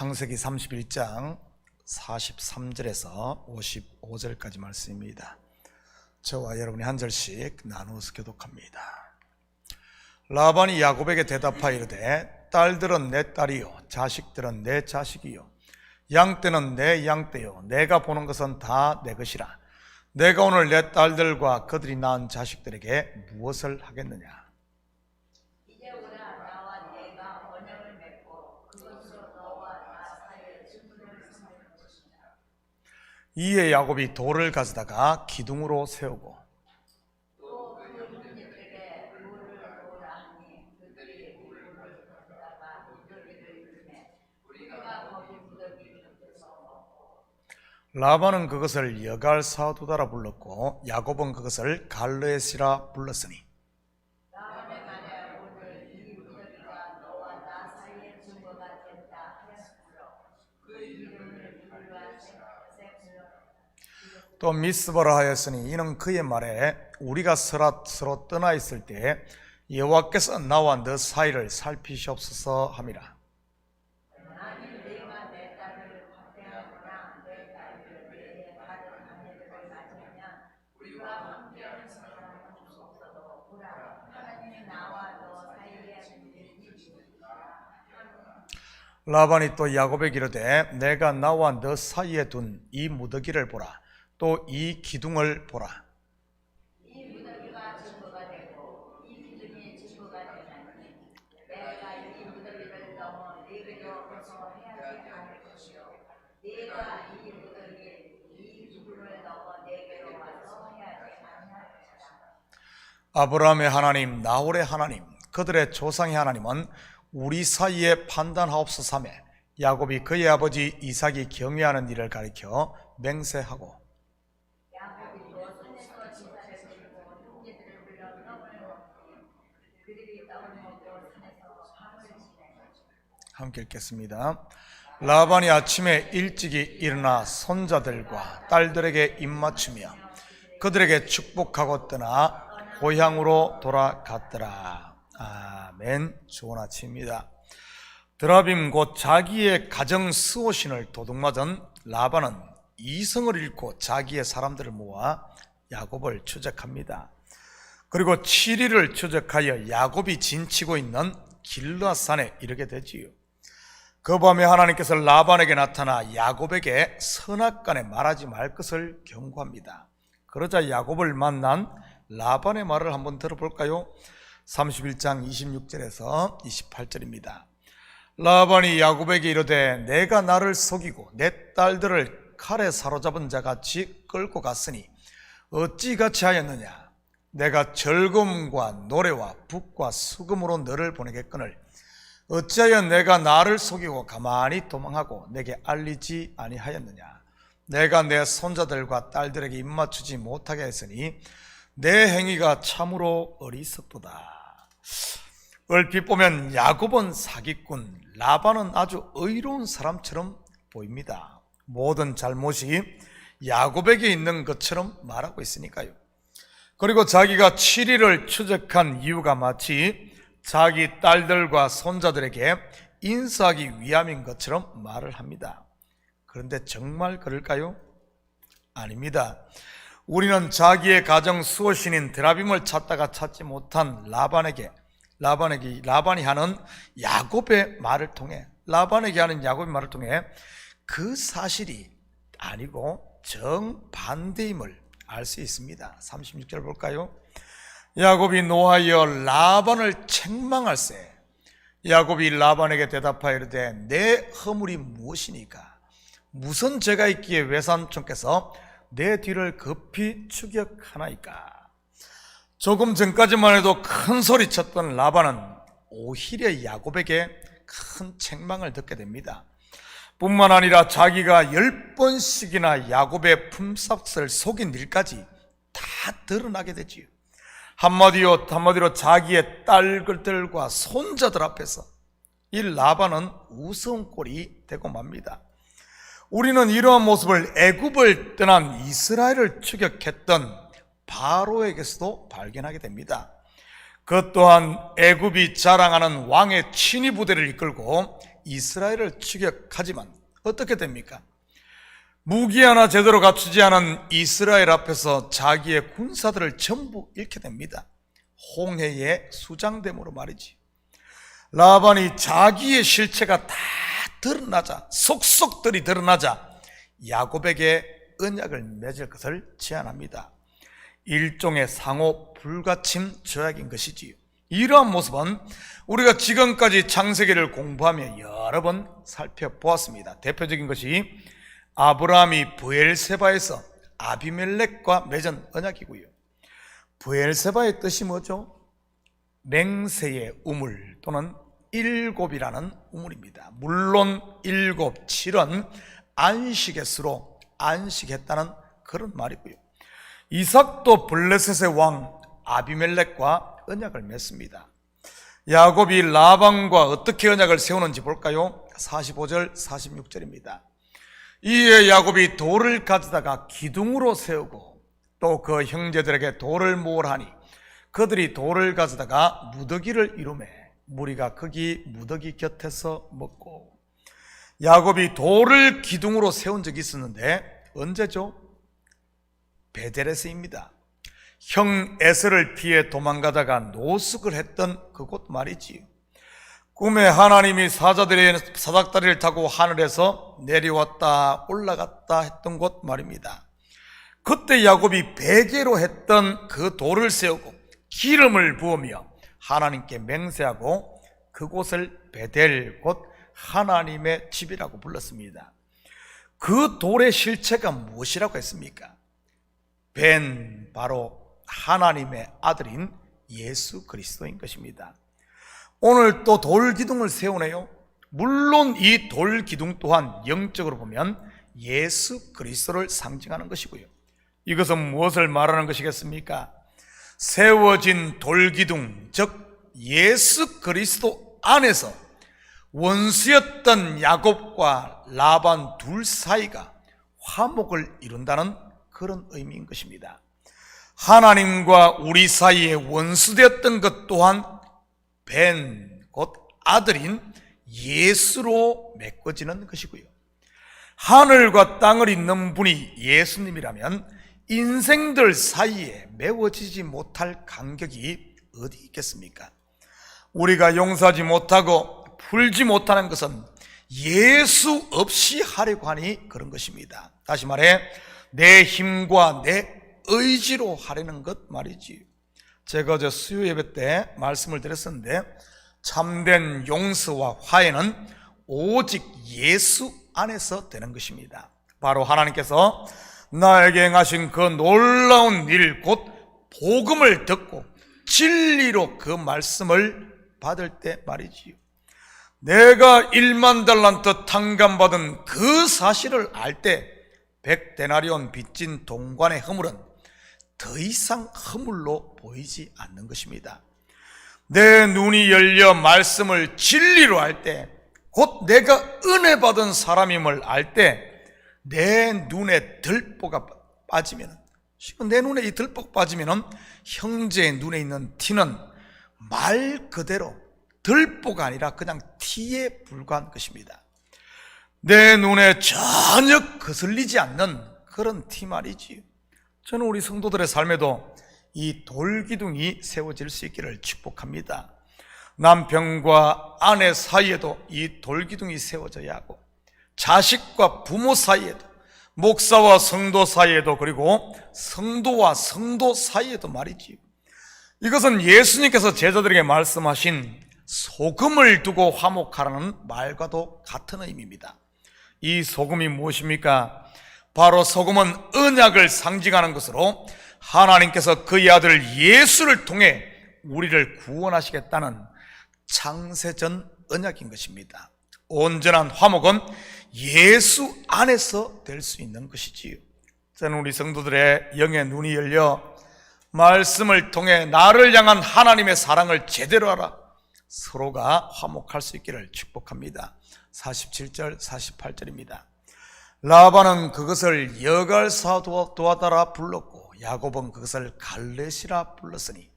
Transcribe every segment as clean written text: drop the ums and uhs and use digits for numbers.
창세기 31장 43절에서 55절까지 말씀입니다. 저와 여러분이 한 절씩 나누어서 교독합니다. 라반이 야곱에게 대답하여 이르되 딸들은 내 딸이요 자식들은 내 자식이요 양떼는 내 양떼요 내가 보는 것은 다 내 것이라. 내가 오늘 내 딸들과 그들이 낳은 자식들에게 무엇을 하겠느냐. 이에 야곱이 돌을 가져다가 기둥으로 세우고 라반은 그것을 여갈사두다라 불렀고 야곱은 그것을 갈르에시라 불렀으니 또 미스바라 하였으니 이는 그의 말에 우리가 서로 떠나 있을 때 여호와께서 나와 너 사이를 살피시옵소서 함이라. 라반이 또 야곱에게 이르되 내가 나와 너 사이에 둔 이 무더기를 보라. 또 이 기둥을 보라. 이 무더기가 증거가 되고 이 기둥이 증거가 되나니 내가 이 무더기를 넘어 네게로 가서 해야지 않을 것이요 네가 이 무더기 이 기둥을 넘어 네게로 와서 해야지 아니할 것이다. 아브라함의 하나님 나홀의 하나님 그들의 조상의 하나님은 우리 사이에 판단하옵소서 하며 야곱이 그의 아버지 이삭이 경외하는 일을 가리켜 맹세하고 함께 읽겠습니다. 라반이 아침에 일찍이 일어나 손자들과 딸들에게 입맞추며 그들에게 축복하고 떠나 고향으로 돌아갔더라. 아멘. 좋은 아침입니다. 드라빔 곧 자기의 가정 스오신을 도둑맞은 라반은 이성을 잃고 자기의 사람들을 모아 야곱을 추적합니다. 그리고 7일을 추적하여 야곱이 진치고 있는 길르앗산에 이르게 되지요. 그 밤에 하나님께서 라반에게 나타나 야곱에게 선악간에 말하지 말 것을 경고합니다. 그러자 야곱을 만난 라반의 말을 한번 들어볼까요? 31장 26절에서 28절입니다. 라반이 야곱에게 이르되 내가 나를 속이고 내 딸들을 칼에 사로잡은 자같이 끌고 갔으니 어찌 같이 하였느냐. 내가 즐거움과 노래와 북과 수금으로 너를 보내겠거늘 어찌하여 내가 나를 속이고 가만히 도망하고 내게 알리지 아니하였느냐. 내가 내 손자들과 딸들에게 입맞추지 못하게 했으니 내 행위가 참으로 어리석도다. 얼핏 보면 야곱은 사기꾼, 라반은 아주 의로운 사람처럼 보입니다. 모든 잘못이 야곱에게 있는 것처럼 말하고 있으니까요. 그리고 자기가 7일을 추적한 이유가 마치 자기 딸들과 손자들에게 인사하기 위함인 것처럼 말을 합니다. 그런데 정말 그럴까요? 아닙니다. 우리는 자기의 가정 수호신인 드라빔을 찾다가 찾지 못한 라반이 하는 야곱의 말을 통해 그 사실이 아니고 정반대임을 알 수 있습니다. 36절 볼까요? 야곱이 노하여 라반을 책망할세. 야곱이 라반에게 대답하여 이르되 내 허물이 무엇이니까? 무슨 죄가 있기에 외삼촌께서 내 뒤를 급히 추격하나이까? 조금 전까지만 해도 큰 소리 쳤던 라반은 오히려 야곱에게 큰 책망을 듣게 됩니다. 뿐만 아니라 자기가 10번씩이나 야곱의 품삯을 속인 일까지 다 드러나게 되지요. 한마디로 자기의 딸들과 손자들 앞에서 이 라반은 우스운 꼴이 되고 맙니다. 우리는 이러한 모습을 애굽을 떠난 이스라엘을 추격했던 바로에게서도 발견하게 됩니다. 그 또한 애굽이 자랑하는 왕의 친위 부대를 이끌고 이스라엘을 추격하지만 어떻게 됩니까? 무기 하나 제대로 갖추지 않은 이스라엘 앞에서 자기의 군사들을 전부 잃게 됩니다. 홍해의 수장됨으로 말이지. 라반이 자기의 실체가 다 드러나자, 속속들이 드러나자 야곱에게 언약을 맺을 것을 제안합니다. 일종의 상호 불가침 조약인 것이지요. 이러한 모습은 우리가 지금까지 창세기를 공부하며 여러 번 살펴보았습니다. 대표적인 것이 아브라함이 브엘세바에서 아비멜렉과 맺은 언약이고요. 브엘세바의 뜻이 뭐죠? 맹세의 우물 또는 일곱이라는 우물입니다. 물론 일곱, 7은 안식의 수로 안식했다는 그런 말이고요. 이삭도 블레셋의 왕 아비멜렉과 언약을 맺습니다. 야곱이 라반과 어떻게 언약을 세우는지 볼까요? 45절 46절입니다. 이에 야곱이 돌을 가져다가 기둥으로 세우고 또 그 형제들에게 돌을 모으라니 그들이 돌을 가져다가 무더기를 이루매 무리가 거기 무더기 곁에서 먹고. 야곱이 돌을 기둥으로 세운 적이 있었는데 언제죠? 베델에서입니다. 형 에서를 피해 도망가다가 노숙을 했던 그곳 말이지요. 꿈에 하나님이 사자들의 사닥다리를 타고 하늘에서 내려왔다 올라갔다 했던 곳 말입니다. 그때 야곱이 베개로 했던 그 돌을 세우고 기름을 부으며 하나님께 맹세하고 그곳을 베델 곧 하나님의 집이라고 불렀습니다. 그 돌의 실체가 무엇이라고 했습니까? 벤 바로 하나님의 아들인 예수 그리스도인 것입니다. 오늘 또 돌기둥을 세우네요. 물론 이 돌기둥 또한 영적으로 보면 예수 그리스도를 상징하는 것이고요. 이것은 무엇을 말하는 것이겠습니까? 세워진 돌기둥, 즉 예수 그리스도 안에서 원수였던 야곱과 라반 둘 사이가 화목을 이룬다는 그런 의미인 것입니다. 하나님과 우리 사이에 원수되었던 것 또한 벤, 곧 아들인 예수로 메꿔지는 것이고요. 하늘과 땅을 잇는 분이 예수님이라면 인생들 사이에 메워지지 못할 간격이 어디 있겠습니까? 우리가 용서하지 못하고 풀지 못하는 것은 예수 없이 하려고 하니 그런 것입니다. 다시 말해 내 힘과 내 의지로 하려는 것 말이지. 제가 어제 수요 예배 때 말씀을 드렸었는데 참된 용서와 화해는 오직 예수 안에서 되는 것입니다. 바로 하나님께서 나에게 행하신 그 놀라운 일 곧 복음을 듣고 진리로 그 말씀을 받을 때 말이지요. 내가 1만 달란트 탕감받은 그 사실을 알 때 100데나리온 빚진 동관의 허물은 더 이상 허물로 보이지 않는 것입니다. 내 눈이 열려 말씀을 진리로 알 때, 곧 내가 은혜 받은 사람임을 알 때 내 눈에 들보가 빠지면, 내 눈에 이 들보가 빠지면 형제의 눈에 있는 티는 말 그대로 들보가 아니라 그냥 티에 불과한 것입니다. 내 눈에 전혀 거슬리지 않는 그런 티 말이지요. 저는 우리 성도들의 삶에도 이 돌기둥이 세워질 수 있기를 축복합니다. 남편과 아내 사이에도 이 돌기둥이 세워져야 하고, 자식과 부모 사이에도, 목사와 성도 사이에도, 그리고 성도와 성도 사이에도 말이지요. 이것은 예수님께서 제자들에게 말씀하신 소금을 두고 화목하라는 말과도 같은 의미입니다. 이 소금이 무엇입니까? 바로 소금은 언약을 상징하는 것으로 하나님께서 그의 아들 예수를 통해 우리를 구원하시겠다는 창세전 언약인 것입니다. 온전한 화목은 예수 안에서 될 수 있는 것이지요. 저는 우리 성도들의 영의 눈이 열려 말씀을 통해 나를 향한 하나님의 사랑을 제대로 알아 서로가 화목할 수 있기를 축복합니다. 47절 48절입니다. 라반은 그것을 여갈사 도하다라 불렀고 야곱은 그것을 갈렛이라 불렀으니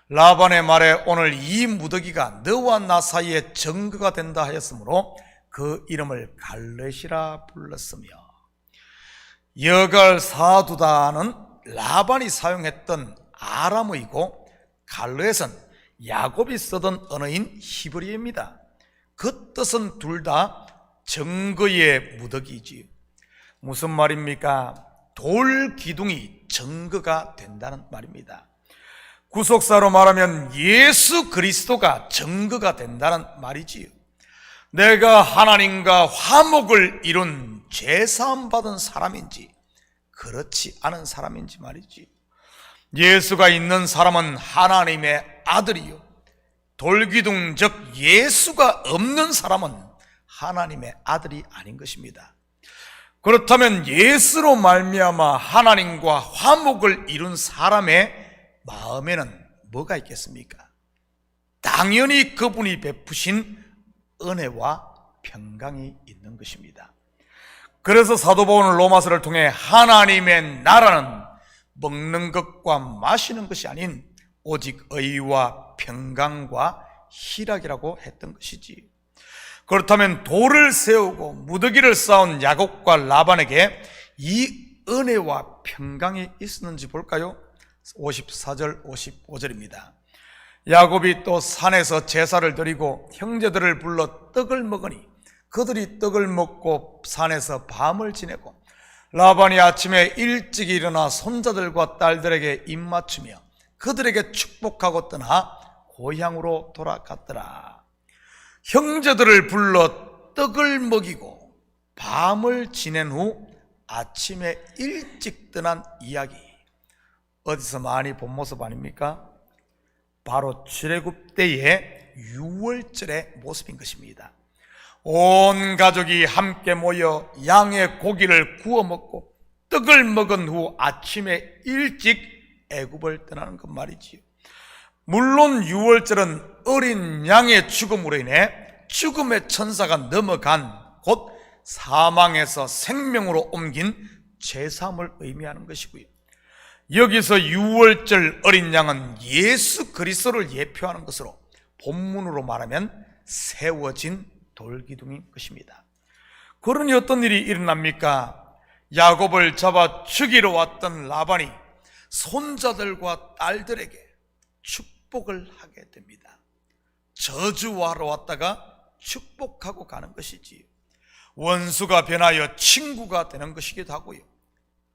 라반의 말에 오늘 이 무더기가 너와 나 사이에 증거가 된다 하였으므로 그 이름을 갈렛이라 불렀으며, 여갈 사두다는 라반이 사용했던 아람어이고 갈렛은 야곱이 쓰던 언어인 히브리어입니다. 그 뜻은 둘 다 증거의 무더기지요. 무슨 말입니까? 돌 기둥이 증거가 된다는 말입니다. 구속사로 말하면 예수 그리스도가 증거가 된다는 말이지요. 내가 하나님과 화목을 이룬 죄사함 받은 사람인지 그렇지 않은 사람인지 말이지요. 예수가 있는 사람은 하나님의 아들이요, 돌기둥 즉 예수가 없는 사람은 하나님의 아들이 아닌 것입니다. 그렇다면 예수로 말미암아 하나님과 화목을 이룬 사람의 마음에는 뭐가 있겠습니까? 당연히 그분이 베푸신 은혜와 평강이 있는 것입니다. 그래서 사도 바울은 로마서를 통해 하나님의 나라는 먹는 것과 마시는 것이 아닌 오직 의와 평강과 희락이라고 했던 것이지. 그렇다면 돌을 세우고 무더기를 쌓은 야곱과 라반에게 이 은혜와 평강이 있었는지 볼까요? 54절 55절입니다. 야곱이 또 산에서 제사를 드리고 형제들을 불러 떡을 먹으니 그들이 떡을 먹고 산에서 밤을 지내고, 라반이 아침에 일찍 일어나 손자들과 딸들에게 입맞추며 그들에게 축복하고 떠나 고향으로 돌아갔더라. 형제들을 불러 떡을 먹이고 밤을 지낸 후 아침에 일찍 떠난 이야기, 어디서 많이 본 모습 아닙니까? 바로 출애굽 때의 유월절의 모습인 것입니다. 온 가족이 함께 모여 양의 고기를 구워 먹고 떡을 먹은 후 아침에 일찍 애굽을 떠나는 것 말이지요. 물론 유월절은 어린 양의 죽음으로 인해 죽음의 천사가 넘어간, 곧 사망에서 생명으로 옮긴 제사함을 의미하는 것이고요. 여기서 유월절 어린 양은 예수 그리스도를 예표하는 것으로 본문으로 말하면 세워진 돌기둥인 것입니다. 그러니 어떤 일이 일어납니까? 야곱을 잡아 죽이러 왔던 라반이 손자들과 딸들에게 축복을 하게 됩니다. 저주하러 왔다가 축복하고 가는 것이지요. 원수가 변하여 친구가 되는 것이기도 하고요,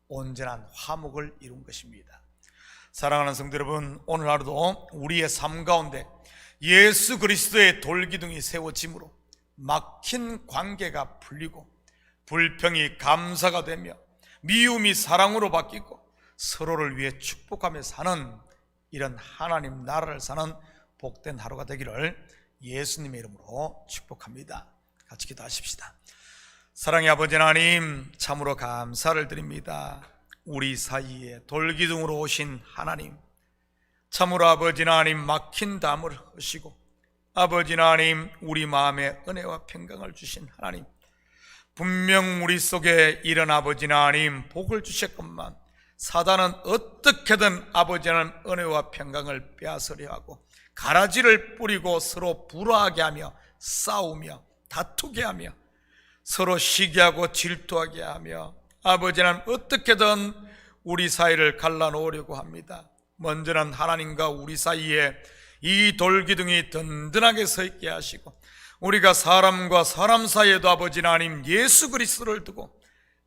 온전한 화목을 이룬 것입니다. 사랑하는 성도 여러분, 오늘 하루도 우리의 삶 가운데 예수 그리스도의 돌기둥이 세워짐으로 막힌 관계가 풀리고 불평이 감사가 되며 미움이 사랑으로 바뀌고 서로를 위해 축복하며 사는 이런 하나님 나라를 사는 복된 하루가 되기를 예수님의 이름으로 축복합니다. 같이 기도하십시다. 사랑의 아버지 하나님, 참으로 감사를 드립니다. 우리 사이에 돌기둥으로 오신 하나님, 참으로 아버지 하나님 막힌 담을 허시고 아버지 하나님 우리 마음에 은혜와 평강을 주신 하나님, 분명 우리 속에 이런 아버지 하나님 복을 주셨건만 사단은 어떻게든 아버지 하나님 은혜와 평강을 빼앗으려 하고 가라지를 뿌리고 서로 불화하게 하며 싸우며 다투게 하며 서로 시기하고 질투하게 하며 아버지 하나님 어떻게든 우리 사이를 갈라놓으려고 합니다. 먼저는 하나님과 우리 사이에 이 돌기둥이 든든하게 서 있게 하시고 우리가 사람과 사람 사이에도 아버지 하나님 예수 그리스도를 두고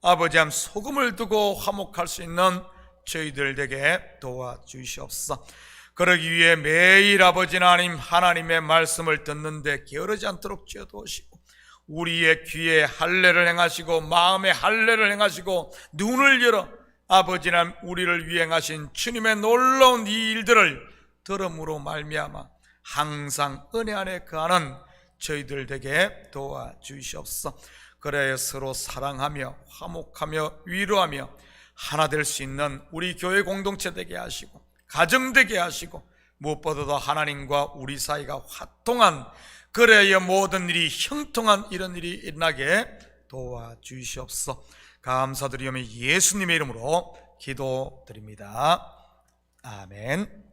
아버지 하나님 소금을 두고 화목할 수 있는 저희들 되게 도와주시옵소서. 그러기 위해 매일 아버지 하나님 하나님의 말씀을 듣는데 게으르지 않도록 지어두시고 우리의 귀에 할례를 행하시고 마음에 할례를 행하시고 눈을 열어 아버지 하나님 우리를 위해 하신 주님의 놀라운 이 일들을 들음으로 말미암아 항상 은혜 안에 거하는 저희들 되게 도와주시옵소서. 그래야 서로 사랑하며 화목하며 위로하며 하나 될 수 있는 우리 교회 공동체 되게 하시고 가정 되게 하시고 무엇보다도 하나님과 우리 사이가 화통한, 그래야 모든 일이 형통한 이런 일이 일어나게 도와주시옵소서. 감사드리오며 예수님의 이름으로 기도드립니다. 아멘.